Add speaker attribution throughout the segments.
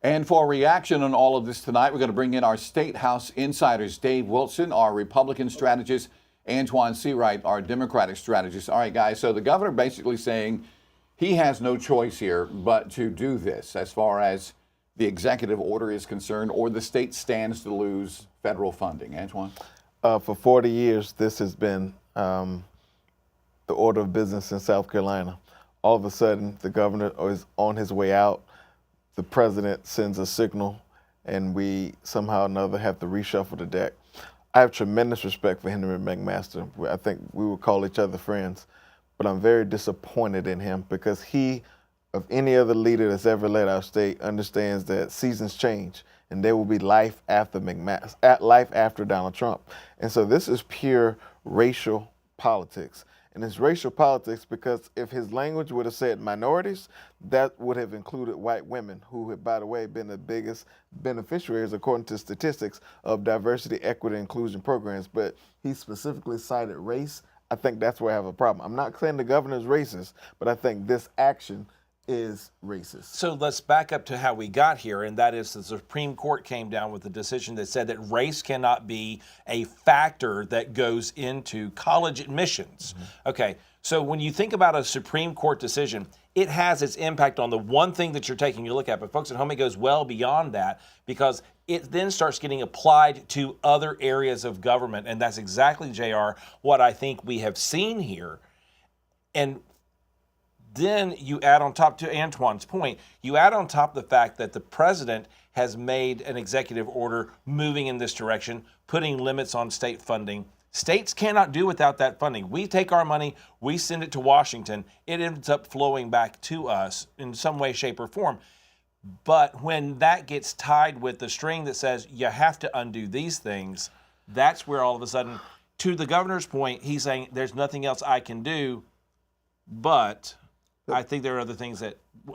Speaker 1: And for a reaction on all of this tonight, we're going to bring in our State House insiders, Dave Wilson, our Republican strategist, Antoine Seawright, our Democratic strategist. All right, guys, so the governor basically saying he has no choice here but to do this as far as the executive order is concerned, or the state stands to lose federal funding. Antoine?
Speaker 2: For 40 years, this has been the order of business in South Carolina. All of a sudden, the governor is on his way out. The president sends a signal, and we somehow or another have to reshuffle the deck. I have tremendous respect for Henry McMaster. I think we would call each other friends, but I'm very disappointed in him because he, of any other leader that's ever led our state, understands that seasons change and there will be life after life after Donald Trump. And so this is pure racial politics. And it's racial politics because if his language would have said minorities, that would have included white women, who have, by the way, been the biggest beneficiaries, according to statistics, of diversity, equity, and inclusion programs. But he specifically cited race. I think that's where I have a problem. I'm not saying the governor is racist, but I think this action is racist.
Speaker 3: So let's back up to how we got here, and that is the Supreme Court came down with a decision that said that race cannot be a factor that goes into college admissions. Mm-hmm. Okay, so when you think about a Supreme Court decision, it has its impact on the one thing that you're taking a look at, but folks at home, it goes well beyond that because it then starts getting applied to other areas of government, and that's exactly, JR, what I think we have seen here. And then you add on top, to Antoine's point, you add on top the fact that the president has made an executive order moving in this direction, putting limits on state funding. States cannot do without that funding. We take our money, we send it to Washington, it ends up flowing back to us in some way, shape, or form. But when that gets tied with the string that says you have to undo these things, that's where all of a sudden, to the governor's point, he's saying there's nothing else I can do, but I think there are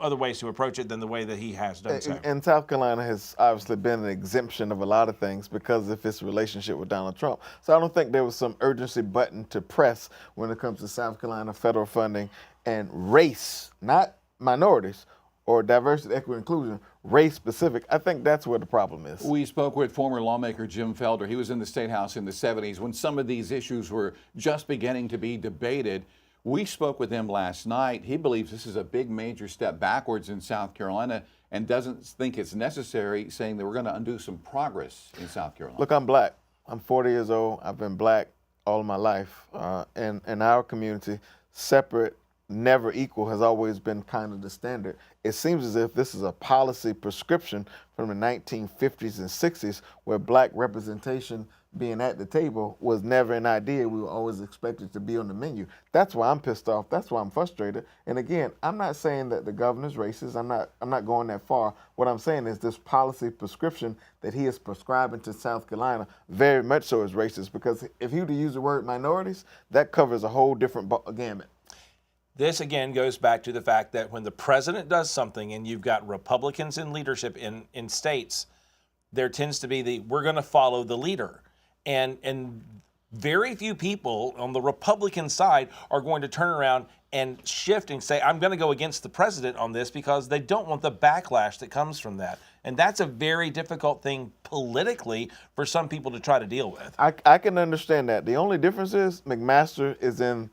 Speaker 3: other ways to approach it than the way that he has done so.
Speaker 2: And South Carolina has obviously been an exemption of a lot of things because of its relationship with Donald Trump. So I don't think there was some urgency button to press when it comes to South Carolina federal funding and race, not minorities or diversity, equity, inclusion, race specific. I think that's where the problem is.
Speaker 1: We spoke with former lawmaker Jim Felder. He was in the State House in the 70s when some of these issues were just beginning to be debated. We spoke with him last night. He believes this is a big major step backwards in South Carolina and doesn't think it's necessary, saying that we're going to undo some progress in South Carolina.
Speaker 2: Look, I'm black. I'm 40 years old. I've been black all my life. And in our community, separate, never equal has always been kind of the standard. It seems as if this is a policy prescription from the 1950s and 60s where black representation being at the table was never an idea. We were always expected to be on the menu. That's why I'm pissed off. That's why I'm frustrated. And again, I'm not saying that the governor's racist. I'm not going that far. What I'm saying is this policy prescription that he is prescribing to South Carolina very much so is racist, because if he were to use the word minorities, that covers a whole different gamut.
Speaker 3: This again goes back to the fact that when the president does something and you've got Republicans in leadership in states, there tends to be we're going to follow the leader. And very few people on the Republican side are going to turn around and shift and say, I'm going to go against the president on this, because they don't want the backlash that comes from that. And that's a very difficult thing politically for some people to try to deal with.
Speaker 2: I can understand that. The only difference is McMaster is in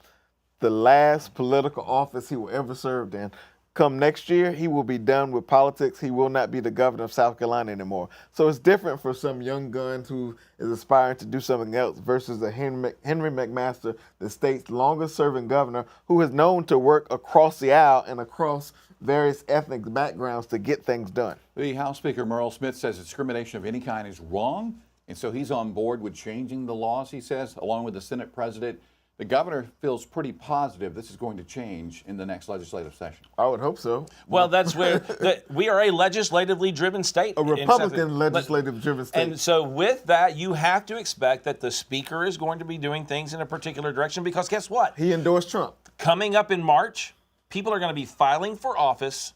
Speaker 2: the last political office he will ever serve in. Come next year, he will be done with politics. He will not be the governor of South Carolina anymore. So it's different for some young gun who is aspiring to do something else versus the Henry McMaster, the state's longest-serving governor, who is known to work across the aisle and across various ethnic backgrounds to get things done.
Speaker 1: The House Speaker Merle Smith says discrimination of any kind is wrong, and so he's on board with changing the laws, he says, along with the Senate president. The governor feels pretty positive this is going to change in the next legislative session.
Speaker 2: I would hope so.
Speaker 3: Well, that's where we are a legislatively driven state.
Speaker 2: A Republican legislative driven state.
Speaker 3: And so with that, you have to expect that the speaker is going to be doing things in a particular direction, because guess what?
Speaker 2: He endorsed Trump.
Speaker 3: Coming up in March, people are going to be filing for office,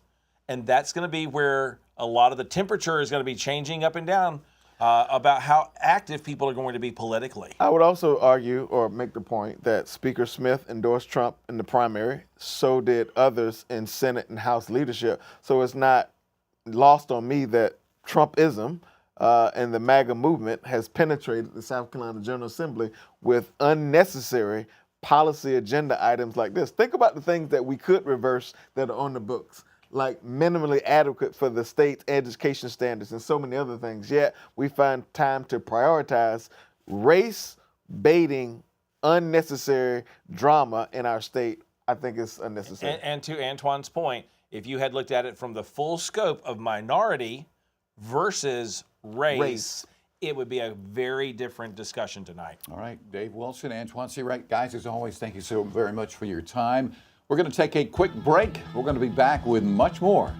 Speaker 3: and that's going to be where a lot of the temperature is going to be changing up and down. About how active people are going to be politically.
Speaker 2: I would also argue or make the point that Speaker Smith endorsed Trump in the primary. So did others in Senate and House leadership. So it's not lost on me that Trumpism and the MAGA movement has penetrated the South Carolina General Assembly with unnecessary policy agenda items like this. Think about the things that we could reverse that are on the books, like minimally adequate for the state's education standards and so many other things. Yet we find time to prioritize race baiting, unnecessary drama in our state. I think it's unnecessary.
Speaker 3: And to Antoine's point, if you had looked at it from the full scope of minority versus race, it would be a very different discussion tonight.
Speaker 1: All right, Dave Wilson, Antoine Seawright. Guys, as always, thank you so very much for your time. We're going to take a quick break. We're going to be back with much more.